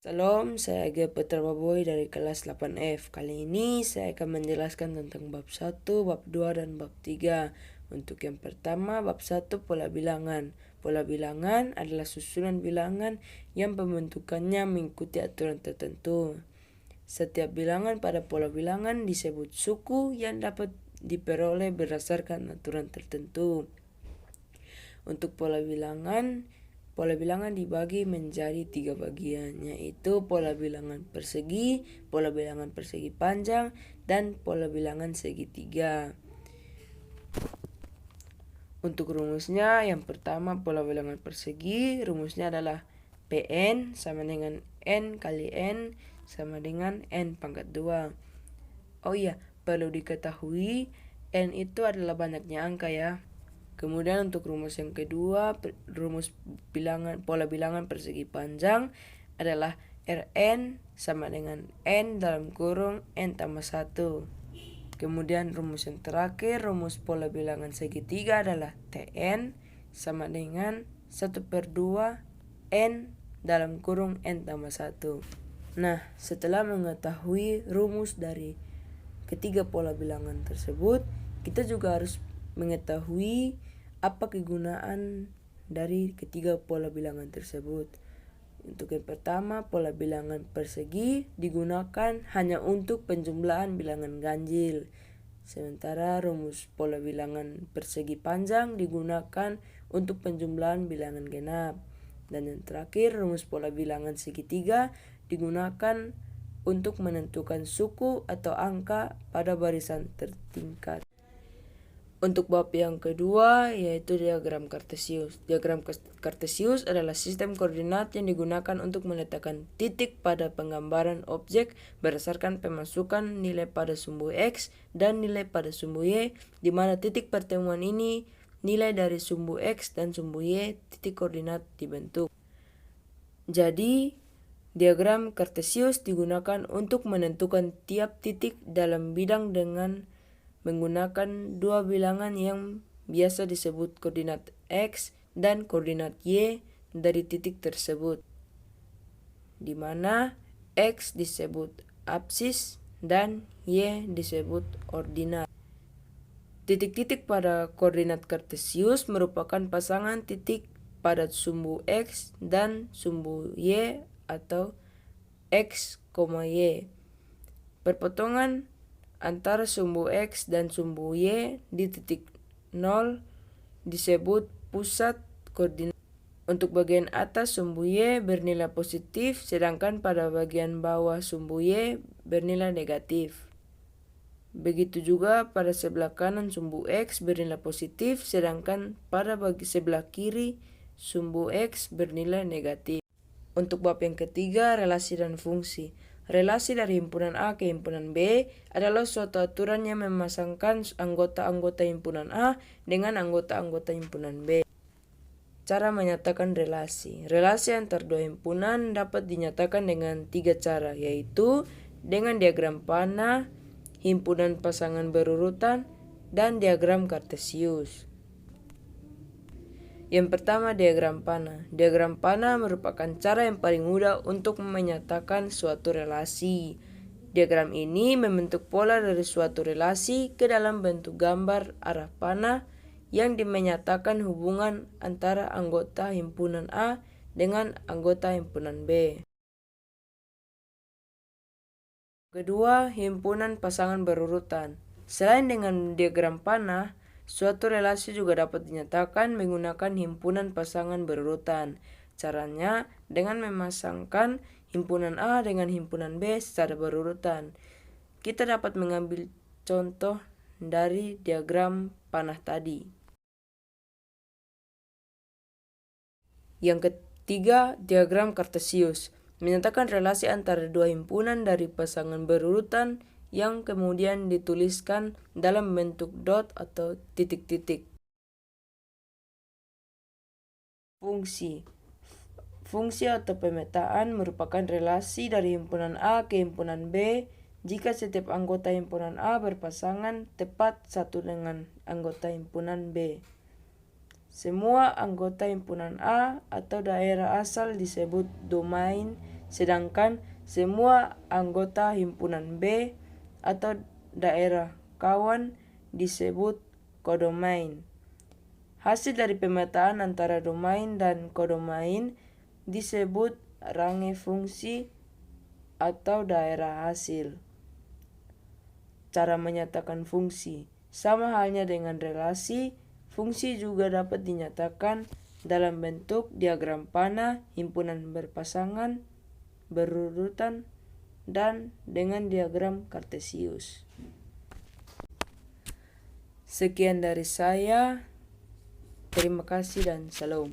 Salam, saya Ege Putra Baboy dari kelas 8F. Kali ini saya akan menjelaskan tentang bab 1, bab 2, dan bab 3. Untuk yang pertama, bab 1 pola bilangan. Pola bilangan adalah susunan bilangan yang pembentukannya mengikuti aturan tertentu. Setiap bilangan pada pola bilangan disebut suku yang dapat diperoleh berdasarkan aturan tertentu. Untuk pola bilangan dibagi menjadi 3 bagian, yaitu pola bilangan persegi panjang, dan pola bilangan segitiga. Untuk rumusnya, yang pertama pola bilangan persegi, rumusnya adalah Pn sama dengan N kali N sama dengan N pangkat 2. Oh iya, perlu diketahui N itu adalah banyaknya angka ya. Kemudian untuk rumus yang kedua, rumus pola bilangan persegi panjang adalah Rn sama dengan N dalam kurung N tambah 1. Kemudian rumus yang terakhir, rumus pola bilangan segitiga adalah Tn sama dengan 1/2 N dalam kurung N tambah 1. Nah, setelah mengetahui rumus dari ketiga pola bilangan tersebut, kita juga harus mengetahui apa kegunaan dari ketiga pola bilangan tersebut. Untuk yang pertama, pola bilangan persegi digunakan hanya untuk penjumlahan bilangan ganjil. Sementara rumus pola bilangan persegi panjang digunakan untuk penjumlahan bilangan genap. Dan yang terakhir, rumus pola bilangan segitiga digunakan untuk menentukan suku atau angka pada barisan tertingkat. Untuk bab yang kedua, yaitu diagram kartesius. Diagram kartesius adalah sistem koordinat yang digunakan untuk meletakkan titik pada penggambaran objek berdasarkan pemasukan nilai pada sumbu X dan nilai pada sumbu Y, di mana titik pertemuan ini nilai dari sumbu X dan sumbu Y titik koordinat dibentuk. Jadi, diagram kartesius digunakan untuk menentukan tiap titik dalam bidang dengan menggunakan dua bilangan yang biasa disebut koordinat X dan koordinat Y dari titik tersebut, di mana X disebut absis dan Y disebut ordinat. Titik-titik pada koordinat kartesius merupakan pasangan titik pada sumbu X dan sumbu Y atau X, Y. Perpotongan antara sumbu X dan sumbu Y di titik 0 disebut pusat koordinat. Untuk bagian atas sumbu Y bernilai positif, sedangkan pada bagian bawah sumbu Y bernilai negatif. Begitu juga pada sebelah kanan sumbu X bernilai positif, sedangkan pada sebelah kiri sumbu X bernilai negatif. Untuk bab yang ketiga, relasi dan fungsi. Relasi dari himpunan A ke himpunan B adalah suatu aturan yang memasangkan anggota-anggota himpunan A dengan anggota-anggota himpunan B. Cara menyatakan relasi. Relasi antar dua himpunan dapat dinyatakan dengan 3 cara, yaitu dengan diagram panah, himpunan pasangan berurutan, dan diagram kartesius. Yang pertama, diagram panah. Diagram panah merupakan cara yang paling mudah untuk menyatakan suatu relasi. Diagram ini membentuk pola dari suatu relasi ke dalam bentuk gambar arah panah yang menyatakan hubungan antara anggota himpunan A dengan anggota himpunan B. Kedua, himpunan pasangan berurutan. Selain dengan diagram panah, suatu relasi juga dapat dinyatakan menggunakan himpunan pasangan berurutan. Caranya dengan memasangkan himpunan A dengan himpunan B secara berurutan. Kita dapat mengambil contoh dari diagram panah tadi. Yang ketiga, diagram kartesius menyatakan relasi antara dua himpunan dari pasangan berurutan yang kemudian dituliskan dalam bentuk dot atau titik-titik. Fungsi atau pemetaan merupakan relasi dari himpunan A ke himpunan B jika setiap anggota himpunan A berpasangan tepat satu dengan anggota himpunan B. Semua anggota himpunan A atau daerah asal disebut domain sedangkan semua anggota himpunan B atau daerah kawan disebut kodomain. Hasil dari pemetaan antara domain dan kodomain disebut range fungsi atau daerah hasil. Cara menyatakan fungsi sama halnya dengan relasi, fungsi juga dapat dinyatakan dalam bentuk diagram panah, himpunan berpasangan, berurutan, dan dengan diagram kartesius. Sekian dari saya. Terima kasih dan salam.